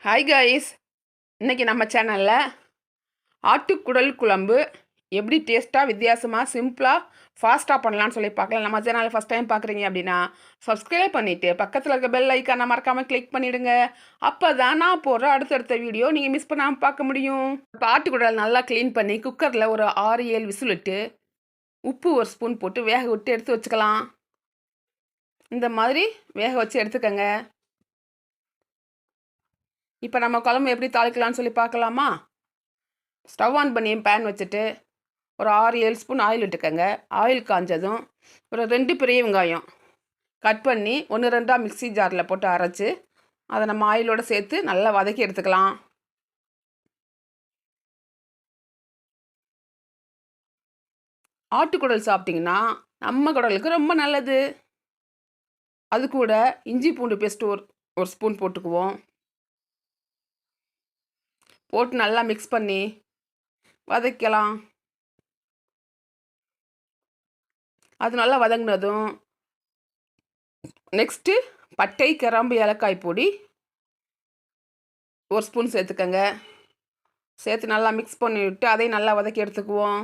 Hi guys, இன்றைக்கி நம்ம சேனலில் ஆட்டுக்குடல் குழம்பு எப்படி டேஸ்ட்டாக வித்தியாசமாக சிம்பிளாக ஃபாஸ்ட்டாக பண்ணலான்னு சொல்லி பார்க்கலாம். நம்ம சேனலில் ஃபஸ்ட் டைம் பார்க்குறீங்க அப்படின்னா சப்ஸ்கிரைப் பண்ணிவிட்டு பக்கத்தில் இருக்க பெல் ஐக்கானை மறக்காமல் கிளிக் பண்ணிவிடுங்க. அப்போ தான் நான் போடுற அடுத்தடுத்த வீடியோ நீங்கள் மிஸ் பண்ணாமல் பார்க்க முடியும். இப்போ ஆட்டுக்குடல் நல்லா க்ளீன் பண்ணி குக்கரில் ஒரு 6-7 விசில் விட்டு உப்பு ஒரு ஸ்பூன் போட்டு வேக விட்டு எடுத்து வச்சுக்கலாம். இந்த மாதிரி வேக வச்சு எடுத்துக்கோங்க. இப்போ நம்ம குழம்பு எப்படி தாளிக்கலாம்னு சொல்லி பார்க்கலாமா? ஸ்டவ் ஆன் பண்ணி பேன் வச்சுட்டு ஒரு 6-7 ஸ்பூன் ஆயில் விட்டுக்கோங்க. ஆயில் காஞ்சதும் ஒரு 2 பெரிய வெங்காயம் கட் பண்ணி 1-2 மிக்ஸி ஜாரில் போட்டு அரைச்சி அதை நம்ம ஆயிலோடு சேர்த்து நல்லா வதக்கி எடுத்துக்கலாம். ஆட்டுக்குடல் சாப்பிட்டிங்கன்னா நம்ம குடலுக்கு ரொம்ப நல்லது. அது கூட இஞ்சி பூண்டு பேஸ்ட் ஒரு ஸ்பூன் போட்டுக்குவோம். போட்டு நல்லா மிக்ஸ் பண்ணி வதக்கலாம். அது நல்லா வதங்கினதும் நெக்ஸ்ட்டு பட்டை, கிராம்பு, ஏலக்காய் பொடி ஒரு ஸ்பூன் சேர்த்துக்கங்க. சேர்த்து நல்லா மிக்ஸ் பண்ணி விட்டு அதையும் நல்லா வதக்கி எடுத்துக்குவோம்.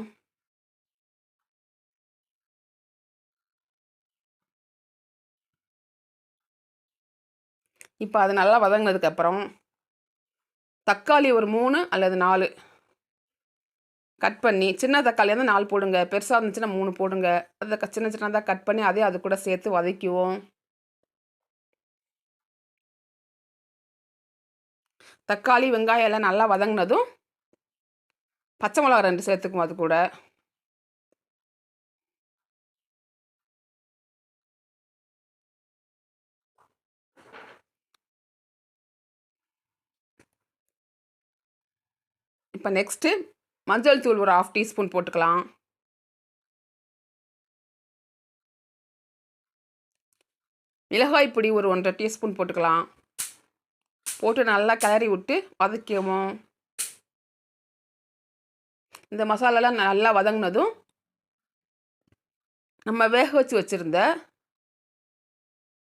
இப்போ அது நல்லா வதங்கினதுக்கப்புறம் தக்காளி ஒரு 3 அல்லது 4 கட் பண்ணி, சின்ன தக்காளி வந்து 4 போடுங்க, பெருசாக இருந்துச்சுன்னா 3 போடுங்க. அதை சின்ன சின்னதாக கட் பண்ணி அதையும் அது கூட சேர்த்து வதக்குவோம். தக்காளி, வெங்காயம் எல்லாம் நல்லா வதங்கினதும் பச்சை மிளகா 2 சேர்த்துக்குவோம். அது கூட இப்போ நெக்ஸ்ட்டு மஞ்சள் தூள் ஒரு 1/2 டீஸ்பூன் போட்டுக்கலாம். மிளகாய் பொடி ஒரு 1/2 டீஸ்பூன் போட்டுக்கலாம். போட்டு நல்லா கிளறி விட்டு வதக்குவோம். இந்த மசாலாலாம் நல்லா வதங்கினதும் நம்ம வேக வச்சு வச்சுருந்த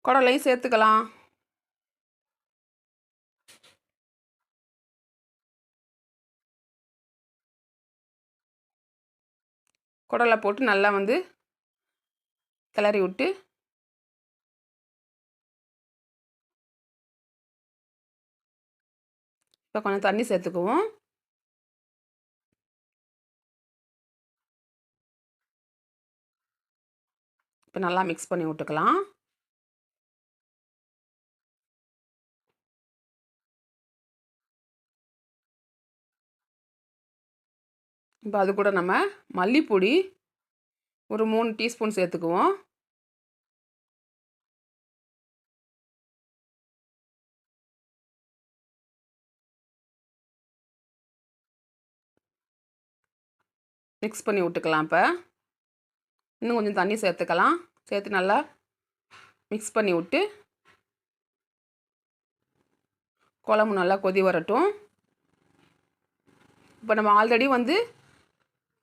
குடலையும் சேர்த்துக்கலாம். குடலை போட்டு நல்லா வந்து கிளறி விட்டு இப்போ கொஞ்சம் தண்ணி சேர்த்துக்குவோம். இப்போ நல்லா மிக்ஸ் பண்ணி விட்டுக்கலாம். இப்போ அது கூட நம்ம மல்லிப்பொடி ஒரு 3 டீஸ்பூன் சேர்த்துக்குவோம். மிக்ஸ் பண்ணி விட்டுக்கலாம். இப்போ இன்னும் கொஞ்சம் தண்ணி சேர்த்துக்கலாம். சேர்த்து நல்லா மிக்ஸ் பண்ணி விட்டு குழம்பு நல்லா கொதி வரட்டும். இப்போ நம்ம ஆல்ரெடி வந்து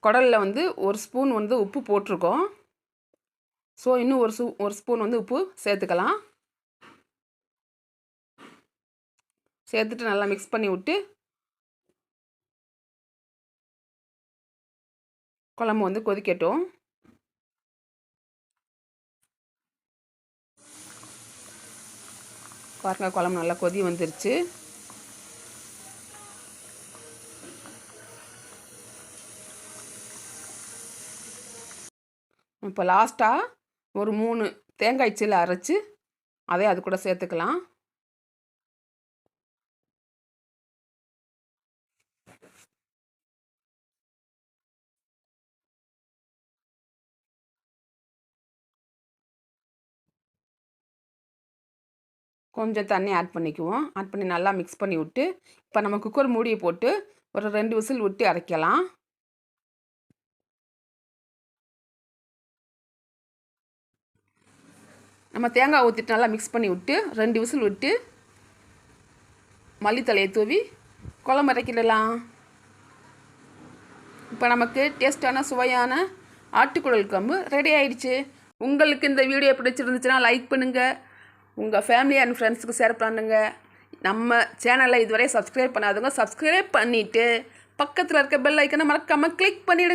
குடலில் வந்து ஒரு ஸ்பூன் வந்து உப்பு போட்டிருக்கோம். ஸோ இன்னும் ஒரு ஸ்பூன் வந்து உப்பு சேர்த்துக்கலாம். சேர்த்துட்டு நல்லா மிக்ஸ் பண்ணி விட்டு குழம்பு வந்து கொதிக்கட்டும். பாருங்க, குழம்பு நல்லா கொதி வந்துருச்சு. இப்போ லாஸ்ட்டாக ஒரு 3 தேங்காய் சீலை அரைச்சி அதை அது கூட சேர்த்துக்கலாம். கொஞ்சம் தண்ணி ஆட் பண்ணிக்குவோம். ஆட் பண்ணி நல்லா மிக்ஸ் பண்ணி விட்டு இப்போ நம்ம குக்கர் மூடியை போட்டு ஒரு 2 விசில் விட்டு அரைக்கலாம். நம்ம தேங்காய் ஊற்றிட்டு நல்லா மிக்ஸ் பண்ணி விட்டு 2 விசில் விட்டு மல்லித்தலையை தூவி குழம்பு இறக்கிடலாம். இப்போ நமக்கு டேஸ்டான சுவையான ஆட்டுக்குடல் குழம்பு ரெடி ஆயிடுச்சு. உங்களுக்கு இந்த வீடியோ பிடிச்சிருந்துச்சுன்னா லைக் பண்ணுங்கள், உங்கள் ஃபேமிலி அண்ட் ஃப்ரெண்ட்ஸுக்கு ஷேர் பண்ணுங்கள். நம்ம சேனலை இதுவரை சப்ஸ்கிரைப் பண்ணாதவங்க சப்ஸ்கிரைப் பண்ணிவிட்டு பக்கத்தில் இருக்க பெல் ஐக்கனை மறக்காமல் கிளிக் பண்ணிவிடுங்க.